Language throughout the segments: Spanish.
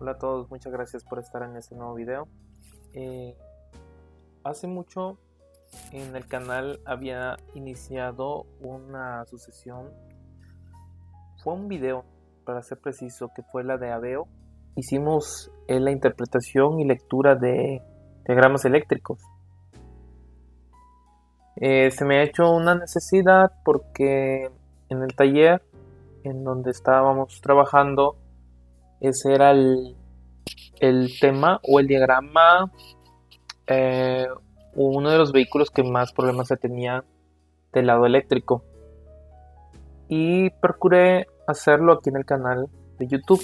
Hola a todos, muchas gracias por estar en este nuevo video. Hace mucho en el canal había iniciado una sucesión. Fue un video, para ser preciso, que fue la de Aveo. Hicimos la interpretación y lectura de diagramas eléctricos. Se me ha hecho una necesidad porque en el taller en donde estábamos trabajando, ese era el tema o el diagrama, uno de los vehículos que más problemas se tenía del lado eléctrico, y procuré hacerlo aquí en el canal de YouTube,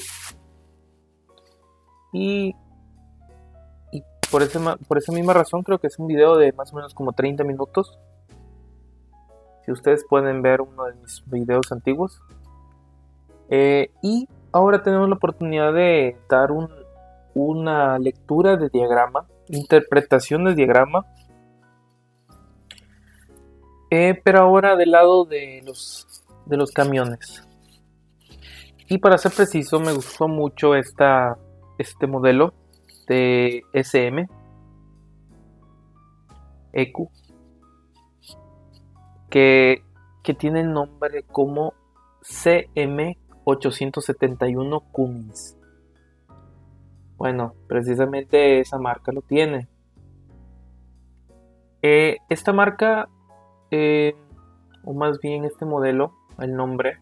y por esa misma razón creo que es un video de más o menos como 30 minutos. Si ustedes pueden ver uno de mis videos antiguos, y ahora tenemos la oportunidad de dar una lectura de diagrama, interpretación de diagrama, pero ahora del lado de los camiones. Y para ser preciso, me gustó mucho este modelo de SM EQ, que tiene el nombre como CM871 Cummins. Bueno, precisamente esa marca lo tiene. Esta marca, o más bien este modelo, el nombre,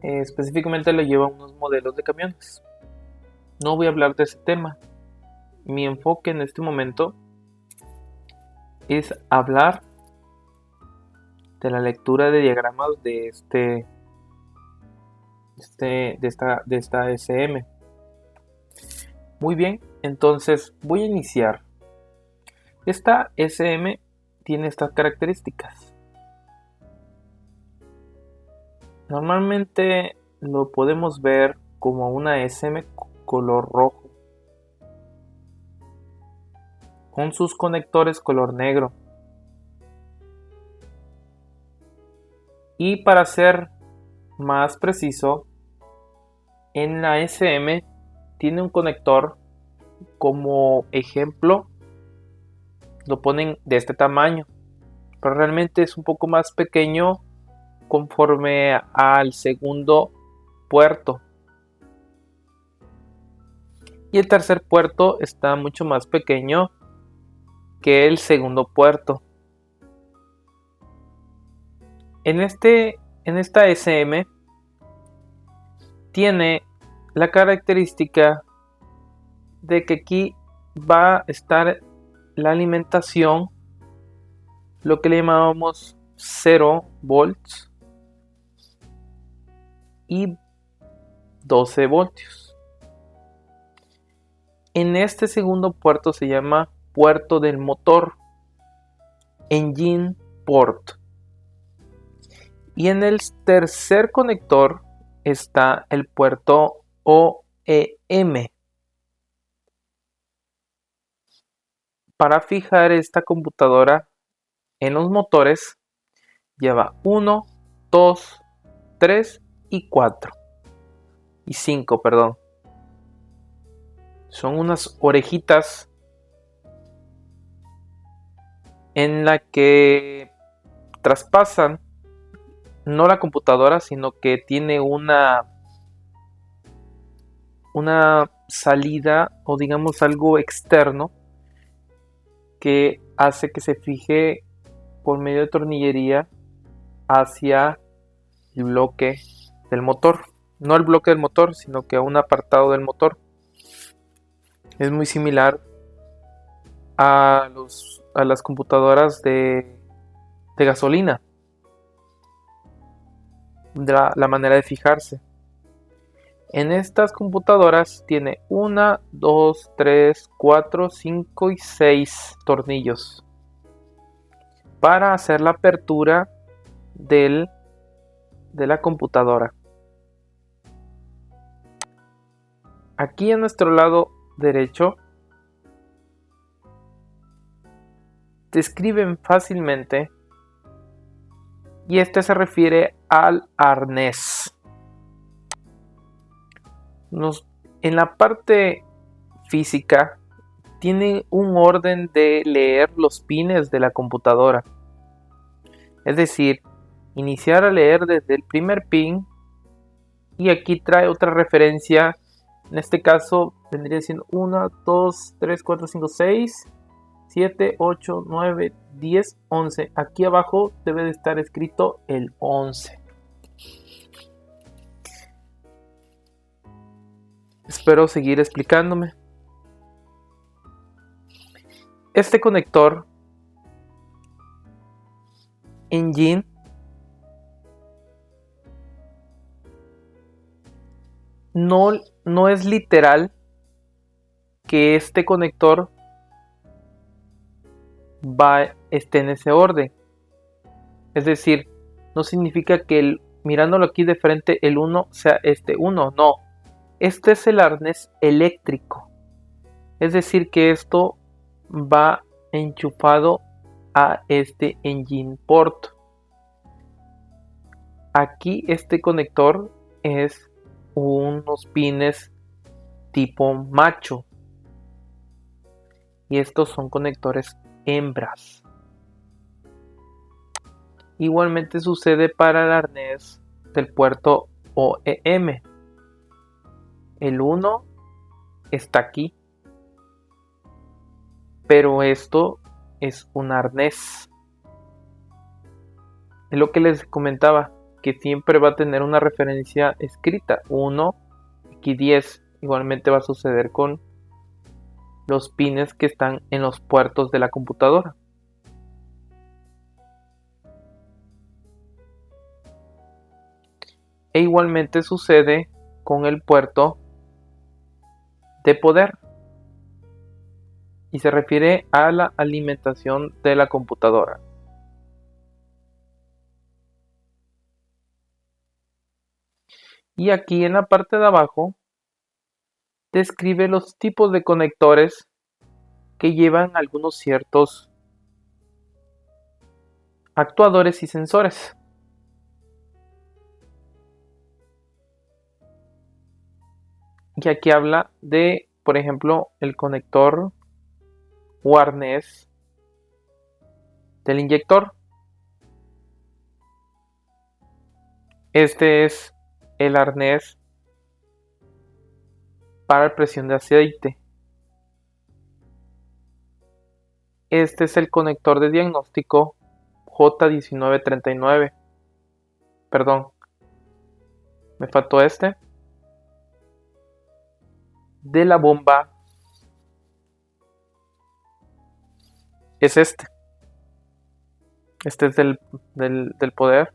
específicamente lo lleva a unos modelos de camiones. No voy a hablar de ese tema. Mi enfoque en este momento es hablar de la lectura de diagramas de esta SM. Muy bien, entonces voy a iniciar. Esta SM tiene estas características. Normalmente lo podemos ver como una SM color rojo, con sus conectores color negro. Y para ser más preciso, en la SM tiene un conector, como ejemplo lo ponen de este tamaño, pero realmente es un poco más pequeño conforme al segundo puerto, y el tercer puerto está mucho más pequeño que el segundo puerto. En esta SM tiene la característica de que aquí va a estar la alimentación, lo que le llamábamos 0 volts y 12 voltios. En este segundo puerto se llama puerto del motor, engine port. Y en el tercer conector está el puerto OEM. Para fijar esta computadora en los motores, lleva 1, 2, 3 y 4. Y 5, perdón. Son unas orejitas en la que traspasan no la computadora, sino que tiene una salida, o digamos algo externo, que hace que se fije por medio de tornillería hacia el bloque del motor. No el bloque del motor, sino que a un apartado del motor. Es muy similar a las computadoras de gasolina, la manera de fijarse. En estas computadoras tiene 1, 2, 3, 4, 5 y 6 tornillos para hacer la apertura de la computadora. Aquí en nuestro lado derecho describen fácilmente, y este se refiere al arnés. En la parte física tiene un orden de leer los pines de la computadora. Es decir, iniciar a leer desde el primer pin, y aquí trae otra referencia. En este caso vendría siendo 1, 2, 3, 4, 5, 6, 7, 8, 9, 10, 11. Aquí abajo debe de estar escrito el 11. Espero seguir explicándome. Este conector engine no es literal que este conector esté en ese orden. Es decir, no significa que mirándolo aquí de frente el 1 sea este 1, no. Este es el arnés eléctrico. Es decir, que esto va enchufado a este engine port. Aquí este conector es unos pines tipo macho, y estos son conectores hembras. Igualmente sucede para el arnés del puerto OEM. El 1 está aquí, pero esto es un arnés. Es lo que les comentaba, que siempre va a tener una referencia escrita, 1, aquí 10. Igualmente va a suceder con los pines que están en los puertos de la computadora. E igualmente sucede con el puerto de poder, y se refiere a la alimentación de la computadora. Y aquí en la parte de abajo describe los tipos de conectores que llevan algunos ciertos actuadores y sensores. Y aquí habla de, por ejemplo, el conector o arnés del inyector. Este es el arnés para presión de aceite. Este es el conector de diagnóstico J1939. Perdón, me faltó este. De la bomba es este. Este es del poder.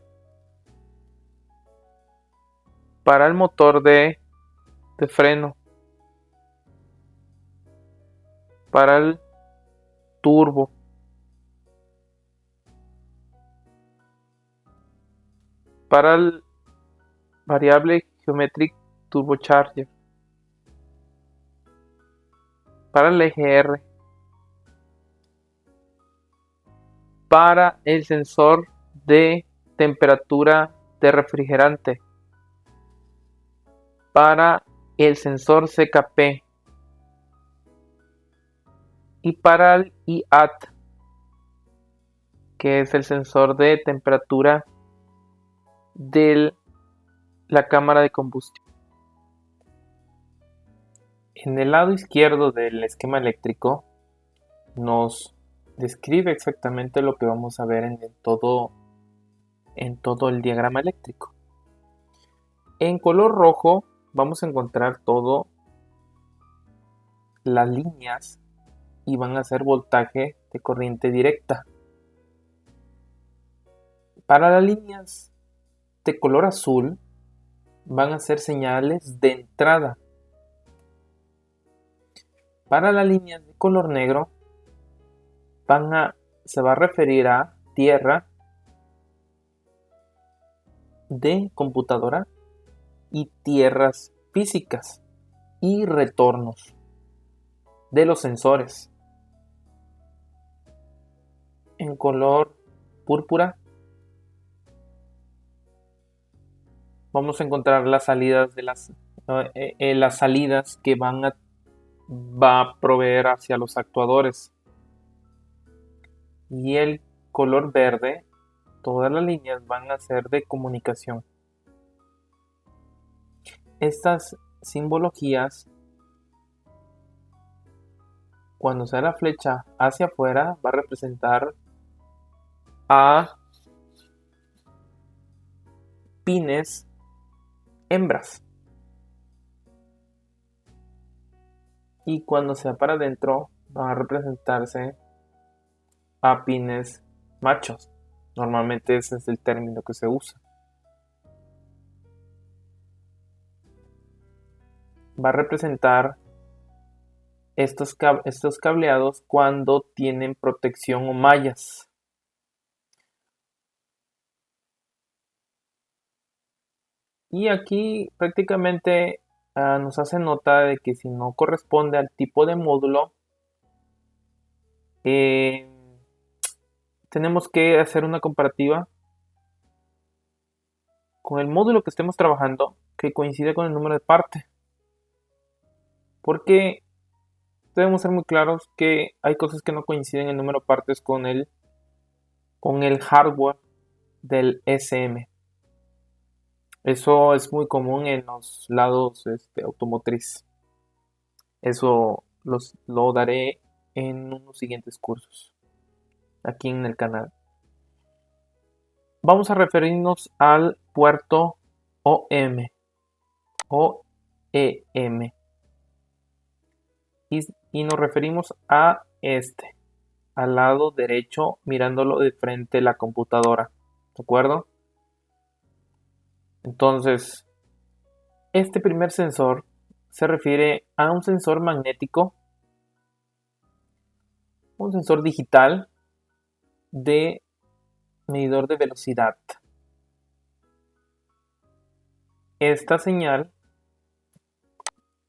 Para el motor de freno. Para el turbo. Para el variable geometric turbocharger. Para el EGR. Para el sensor de temperatura de refrigerante. Para el sensor CKP. Y para el IAT, que es el sensor de temperatura de la cámara de combustión. En el lado izquierdo del esquema eléctrico nos describe exactamente lo que vamos a ver en todo el diagrama eléctrico. En color rojo vamos a encontrar todo las líneas y van a ser voltaje de corriente directa. Para las líneas de color azul van a ser señales de entrada. Para las líneas de color negro se va a referir a tierra de computadora y tierras físicas y retornos de los sensores. En color púrpura vamos a encontrar las salidas de las las salidas que va a proveer hacia los actuadores. Y el color verde, todas las líneas van a ser de comunicación. Estas simbologías, cuando sea la flecha hacia afuera, va a representar a pines hembras. Y cuando sea para adentro, va a representarse a pines machos. Normalmente ese es el término que se usa. Va a representar estos cableados cuando tienen protección o mallas. Y aquí prácticamente nos hace nota de que si no corresponde al tipo de módulo, tenemos que hacer una comparativa con el módulo que estemos trabajando que coincide con el número de parte. Porque debemos ser muy claros que hay cosas que no coinciden en número de partes con el hardware del SM. Eso es muy común en los lados automotriz. Eso lo daré en unos siguientes cursos aquí en el canal. Vamos a referirnos al puerto OEM. Y nos referimos a al lado derecho, mirándolo de frente a la computadora. ¿De acuerdo? Entonces, este primer sensor se refiere a un sensor magnético, un sensor digital de medidor de velocidad. Esta señal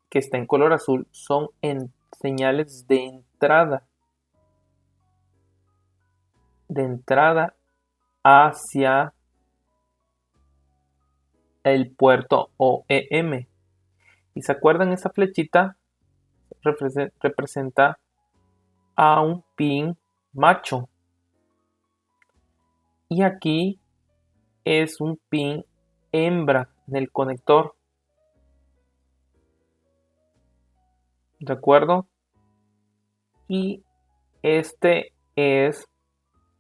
que está en color azul son señales de entrada hacia el puerto OEM. ¿Y se acuerdan? Esa flechita representa a un pin macho. Y aquí es un pin hembra del conector. ¿De acuerdo? Y este es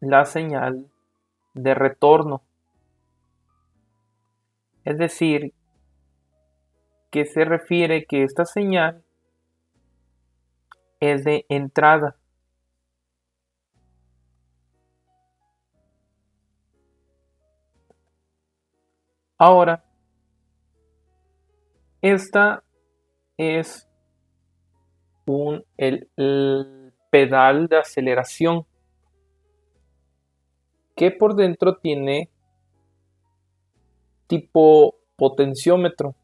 la señal de retorno. Es decir, que se refiere que esta señal es de entrada. Ahora, esta es el pedal de aceleración que por dentro tiene tipo potenciómetro,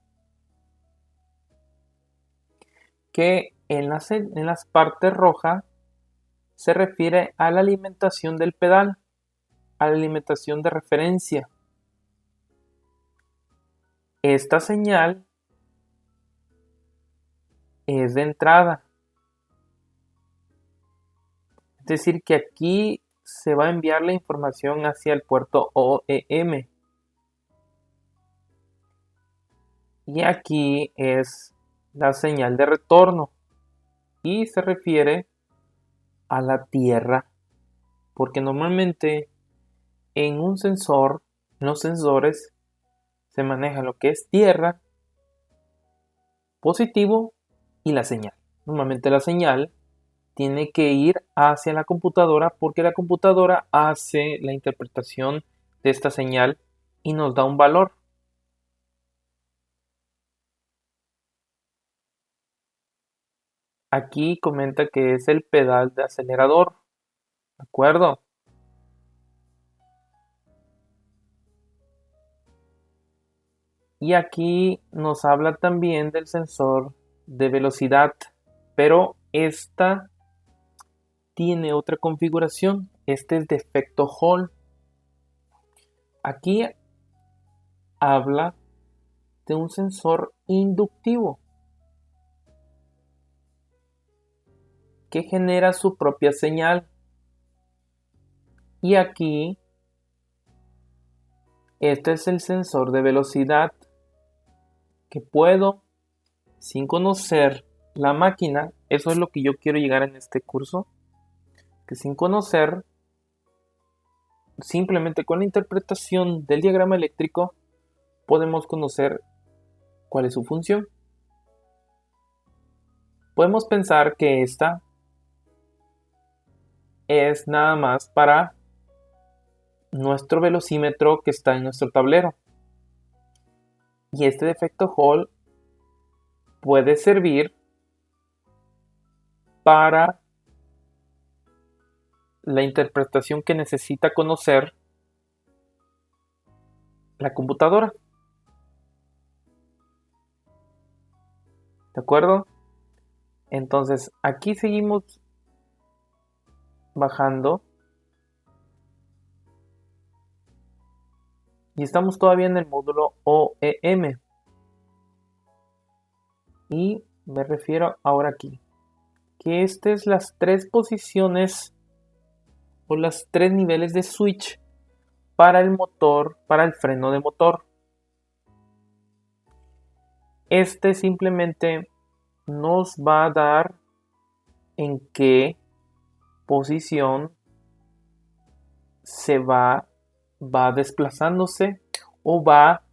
que en las partes rojas se refiere a la alimentación del pedal, a la alimentación de referencia. Esta señal es de entrada. Es decir, que aquí se va a enviar la información hacia el puerto OEM. Y aquí es la señal de retorno. Y se refiere a la tierra. Porque normalmente en un sensor, en los sensores, se maneja lo que es tierra, positivo y la señal. Normalmente la señal tiene que ir hacia la computadora porque la computadora hace la interpretación de esta señal y nos da un valor. Aquí comenta que es el pedal de acelerador, ¿de acuerdo? Y aquí nos habla también del sensor de velocidad, pero esta tiene otra configuración. Este es de efecto Hall. Aquí habla de un sensor inductivo que genera su propia señal. Y aquí, este es el sensor de velocidad que puedo, sin conocer la máquina, eso es lo que yo quiero llegar en este curso, que sin conocer, simplemente con la interpretación del diagrama eléctrico, podemos conocer cuál es su función. Podemos pensar que esta es nada más para nuestro velocímetro que está en nuestro tablero. Y este defecto Hall puede servir para la interpretación que necesita conocer la computadora. ¿De acuerdo? Entonces, aquí seguimos bajando. Y estamos todavía en el módulo OEM. Y me refiero ahora aquí. Que estas es las tres posiciones o los tres niveles de switch para el motor, para el freno de motor. Este simplemente nos va a dar en qué posición se va desplazándose o va,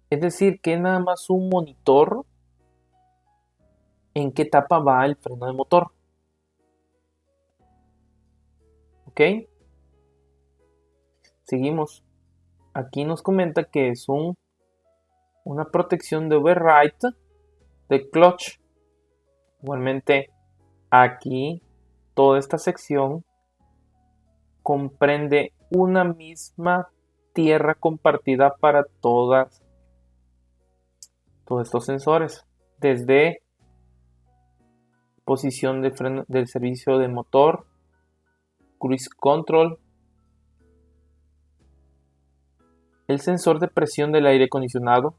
es decir, que nada más un monitor en qué etapa va el freno de motor. ¿Ok? Seguimos. Aquí nos comenta que es una protección de override de clutch. Igualmente, aquí toda esta sección comprende una misma tierra compartida para todos estos sensores, desde posición de freno del servicio de motor, cruise control, el sensor de presión del aire acondicionado,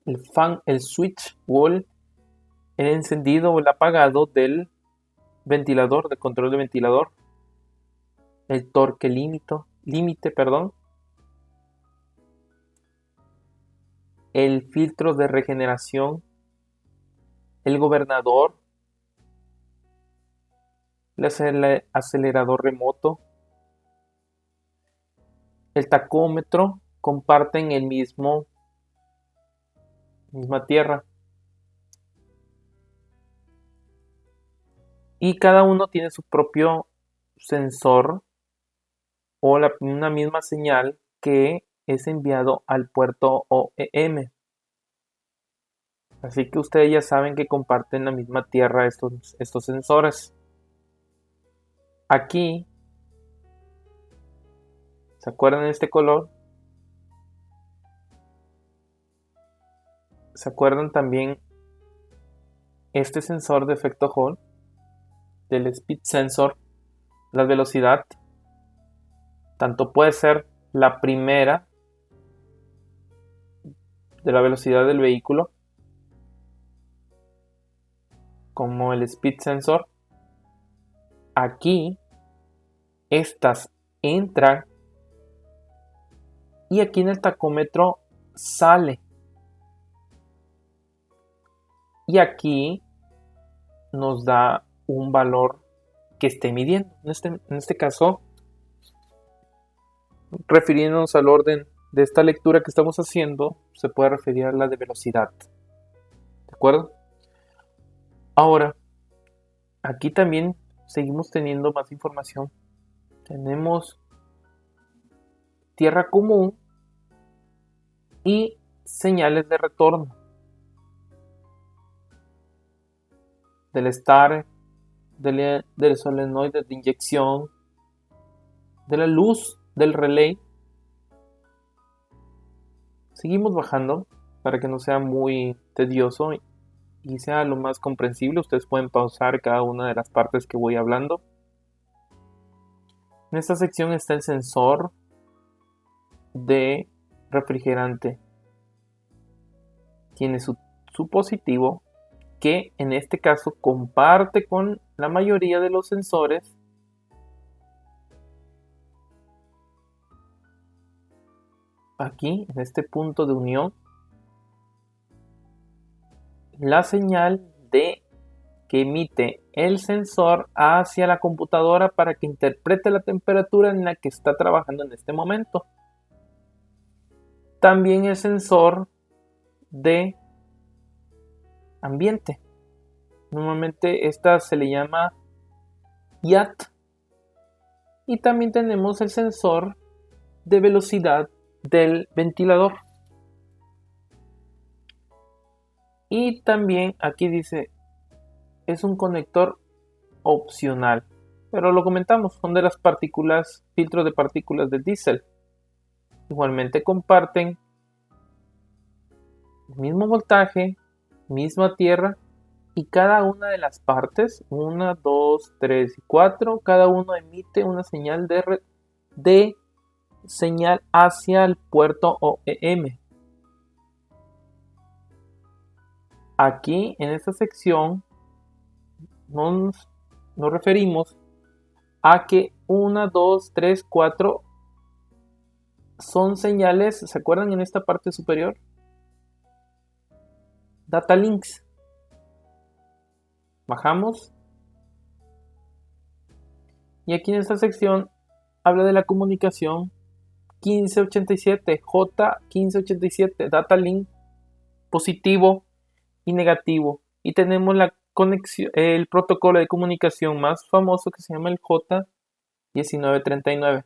el fan, el switch wall, el encendido o el apagado del ventilador, de control de ventilador, el torque límite, el filtro de regeneración, el gobernador, el acelerador remoto, el tacómetro, comparten el misma tierra. Y cada uno tiene su propio sensor o una misma señal que es enviado al puerto OEM. Así que ustedes ya saben que comparten la misma tierra estos sensores. Aquí, ¿se acuerdan de este color? ¿Se acuerdan también este sensor de efecto Hall? Del speed sensor, la velocidad. Tanto puede ser la primera de la velocidad del vehículo como el speed sensor. Aquí estas entran y aquí en el tacómetro sale. Y aquí nos da un valor que esté midiendo. En este caso, refiriéndonos al orden de esta lectura que estamos haciendo, se puede referir a la de velocidad. ¿De acuerdo? Ahora, aquí también seguimos teniendo más información. Tenemos tierra común y señales de retorno del estar, del solenoide de inyección, de la luz del relay. Seguimos bajando para que no sea muy tedioso y sea lo más comprensible. Ustedes pueden pausar cada una de las partes que voy hablando. En esta sección está el sensor de refrigerante tiene su positivo, que en este caso comparte con la mayoría de los sensores. Aquí, en este punto de unión, la señal que emite el sensor hacia la computadora para que interprete la temperatura en la que está trabajando en este momento. También el sensor de ambiente. Normalmente esta se le llama IAT. Y también tenemos el sensor de velocidad del ventilador. Y también aquí dice, es un conector opcional. Pero lo comentamos, son de las partículas, filtros de partículas de diésel. Igualmente comparten el mismo voltaje, misma tierra, y cada una de las partes, 1, 2, 3 y 4, cada uno emite una señal de señal hacia el puerto OEM. Aquí en esta sección nos referimos a que 1, 2, 3, 4 son señales, ¿se acuerdan en esta parte superior? Data links. Bajamos. Y aquí en esta sección habla de la comunicación 1587, J1587, data link positivo y negativo. Y tenemos la conexión, el protocolo de comunicación más famoso que se llama el J1939.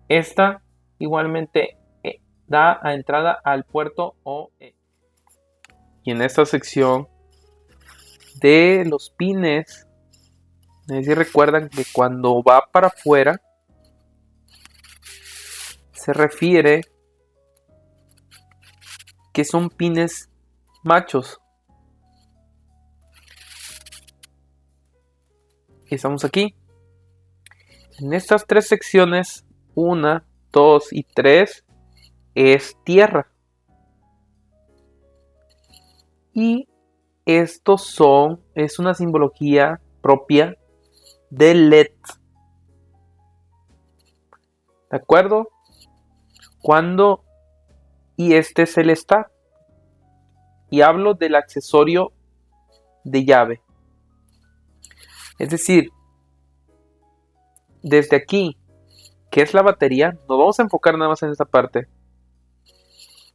Esta igualmente da a entrada al puerto OE. Y en esta sección de los pines, no sé si recuerdan que cuando va para afuera se refiere que son pines machos. Estamos aquí. En estas tres secciones, 1, 2 y 3, es tierra. Y estos es una simbología propia del LED. ¿De acuerdo? Y este es el estar. Y hablo del accesorio de llave. Es decir, desde aquí, que es la batería, nos vamos a enfocar nada más en esta parte.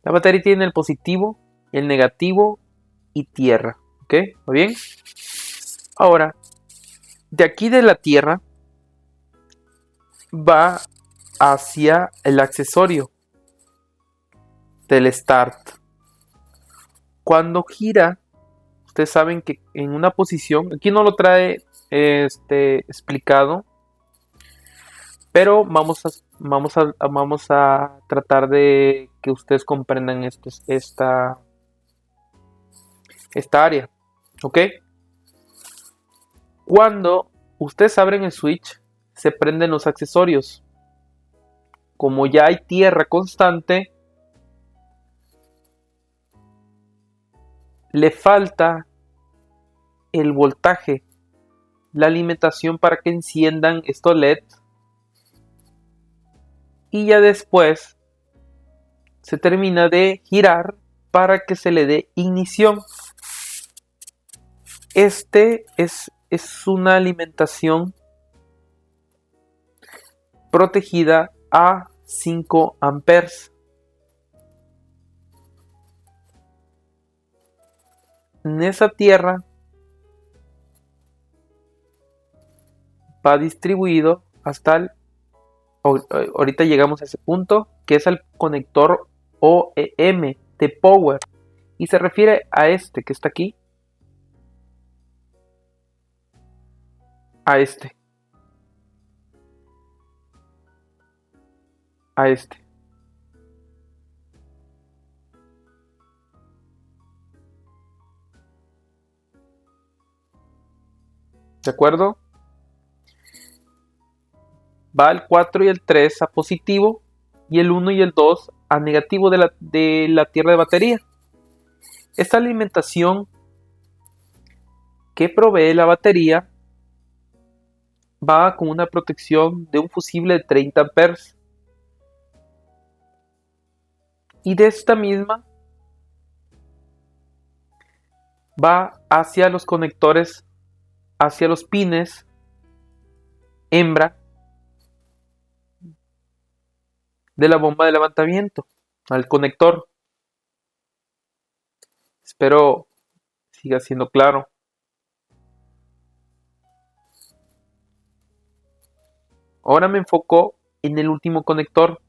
La batería tiene el positivo, el negativo y tierra. ¿Ok? ¿Muy bien? Ahora, de aquí de la tierra va hacia el accesorio del start. Cuando gira, ustedes saben que en una posición, aquí no lo trae explicado, pero vamos a tratar de que ustedes comprendan esta área. ¿Ok? Cuando ustedes abren el switch, se prenden los accesorios. Como ya hay tierra constante, le falta el voltaje, la alimentación para que enciendan estos LEDs. Y ya después se termina de girar para que se le dé ignición. Es una alimentación protegida a 5 amperes. En esa tierra va distribuido hasta ahorita llegamos a ese punto, que es el conector OEM de power, y se refiere a este que está aquí, a este. ¿De acuerdo? Va el 4 y el 3 a positivo y el 1 y el 2 a negativo de la tierra de batería. Esta alimentación que provee la batería va con una protección de un fusible de 30 amperes. Y de esta misma va hacia los conectores, hacia los pines hembra de la bomba de levantamiento, al conector. Espero siga siendo claro. Ahora me enfoco en el último conector,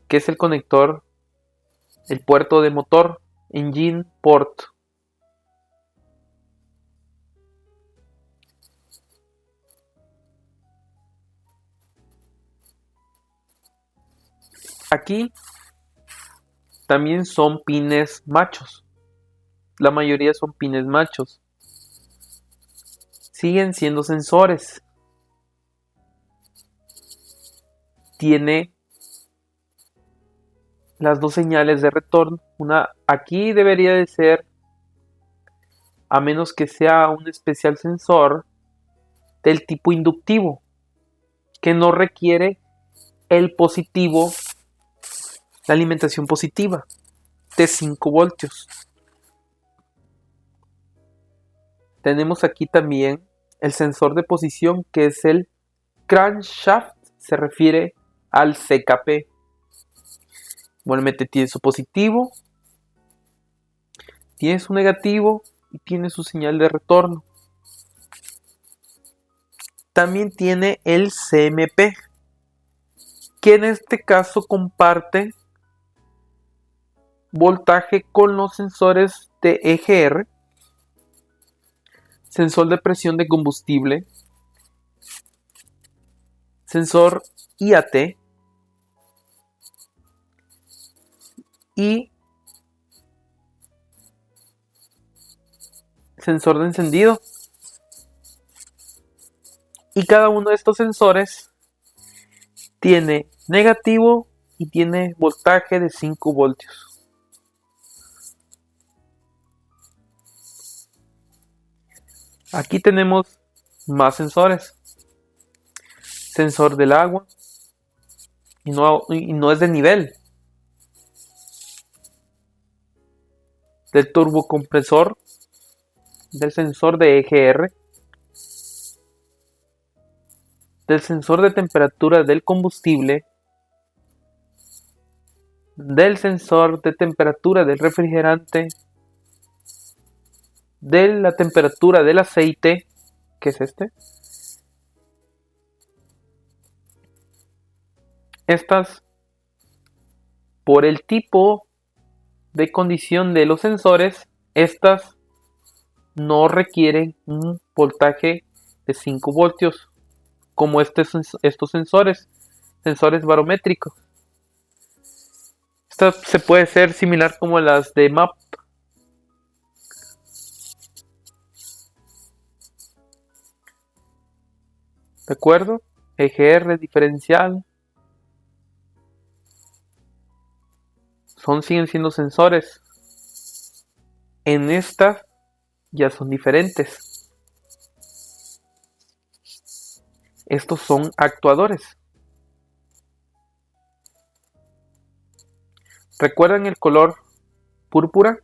que es el conector, el puerto de motor, engine port. Aquí también son pines machos. La mayoría son pines machos. Siguen siendo sensores. Tiene las dos señales de retorno. Una aquí debería de ser, a menos que sea un especial sensor del tipo inductivo, que no requiere el positivo, la alimentación positiva de 5 voltios. Tenemos aquí también el sensor de posición, que es el crankshaft, se refiere al CKP. Igualmente tiene su positivo, tiene su negativo y tiene su señal de retorno. También tiene el CMP, que en este caso comparte voltaje con los sensores de EGR, sensor de presión de combustible, sensor IAT y sensor de encendido. Y cada uno de estos sensores tiene negativo y tiene voltaje de 5 voltios. Aquí tenemos más sensores. Sensor del agua y no es de nivel. Del turbocompresor, del sensor de EGR, del sensor de temperatura del combustible, del sensor de temperatura del refrigerante, de la temperatura del aceite, que es este. Estas, por el tipo de condición de los sensores, estas no requieren un voltaje de 5 voltios, como estos sensores barométricos. Esta se puede ser similar como las de MAP. ¿De acuerdo? EGR diferencial. Siguen siendo sensores. En esta ya son diferentes. Estos son actuadores. ¿Recuerdan el color púrpura?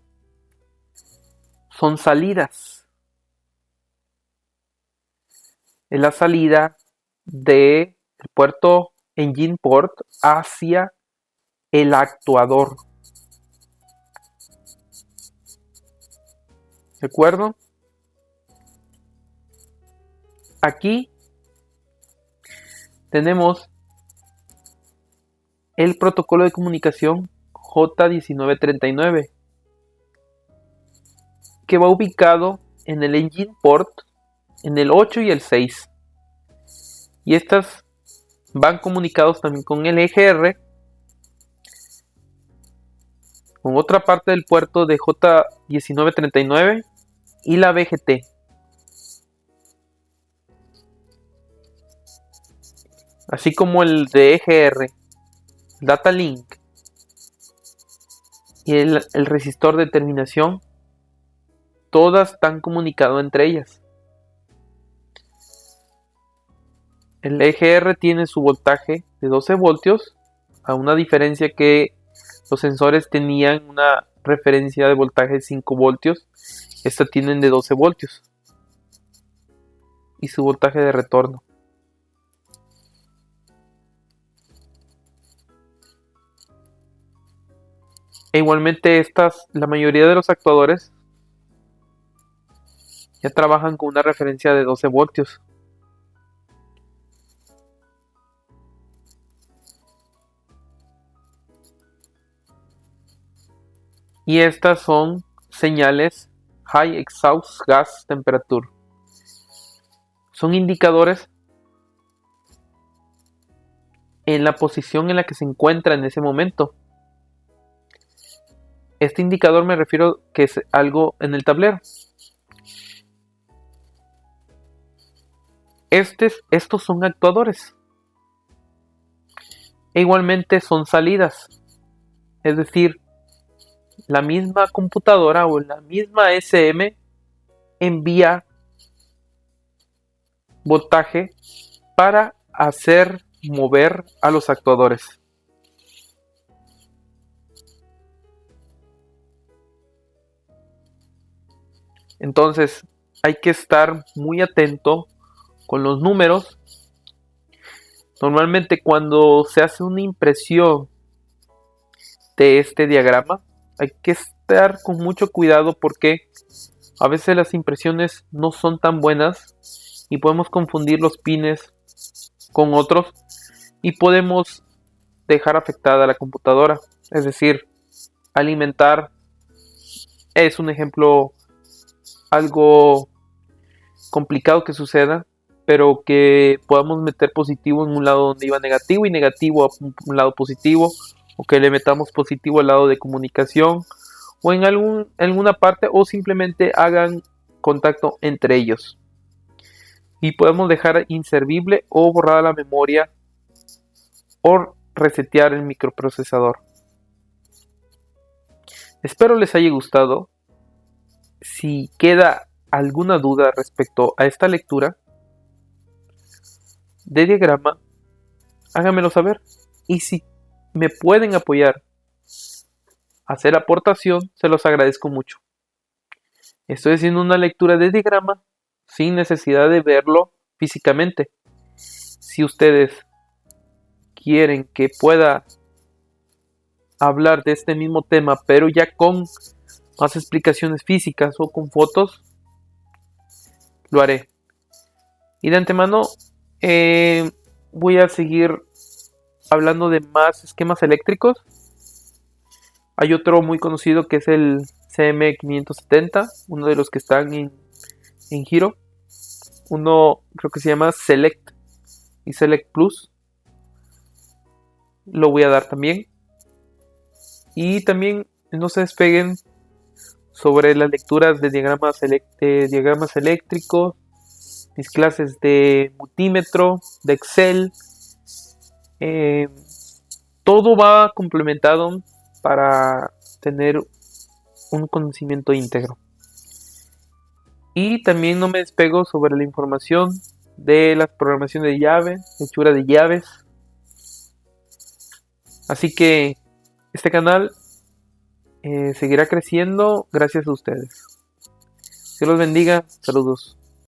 Son salidas. Es la salida del puerto engine port hacia el actuador. ¿De acuerdo? Aquí tenemos el protocolo de comunicación J1939, que va ubicado en el engine port en el 8 y el 6. Y estas van comunicados también con el EGR, con otra parte del puerto de J1939 y la VGT. Así como el de EGR. data link y el resistor de terminación, todas están comunicadas entre ellas. El eje R tiene su voltaje de 12 voltios, a una diferencia que los sensores tenían una referencia de voltaje de 5 voltios. Esta tienen de 12 voltios. Y su voltaje de retorno. E igualmente la mayoría de los actuadores ya trabajan con una referencia de 12 voltios. Y estas son señales High Exhaust Gas Temperature. Son indicadores en la posición en la que se encuentra en ese momento. Este indicador me refiero que es algo en el tablero. Estos son actuadores. E igualmente son salidas. Es decir, la misma computadora o la misma SM envía voltaje para hacer mover a los actuadores. Entonces hay que estar muy atento con los números. Normalmente cuando se hace una impresión de este diagrama, hay que estar con mucho cuidado porque a veces las impresiones no son tan buenas y podemos confundir los pines con otros y podemos dejar afectada la computadora. Es decir, alimentar es un ejemplo algo complicado que suceda, pero que podamos meter positivo en un lado donde iba negativo y negativo a un lado positivo, o que le metamos positivo al lado de comunicación o en alguna parte, o simplemente hagan contacto entre ellos y podemos dejar inservible o borrada la memoria o resetear el microprocesador. Espero les haya gustado. Si queda alguna duda respecto a esta lectura de diagrama, háganmelo saber. Y si me pueden apoyar a hacer aportación, se los agradezco mucho. Estoy haciendo una lectura de diagrama sin necesidad de verlo físicamente. Si ustedes quieren que pueda hablar de este mismo tema, pero ya con más explicaciones físicas o con fotos, lo haré. Y de antemano voy a seguir hablando de más esquemas eléctricos. Hay otro muy conocido que es el CM570, uno de los que están en giro. Uno creo que se llama Select y Select Plus. Lo voy a dar también. Y también no se despeguen sobre las lecturas de diagramas eléctricos, mis clases de multímetro, de Excel. Todo va complementado para tener un conocimiento íntegro. Y también no me despego sobre la información de la programación de llaves, hechura de llaves. Así que este canal seguirá creciendo gracias a ustedes. Dios los bendiga. Saludos.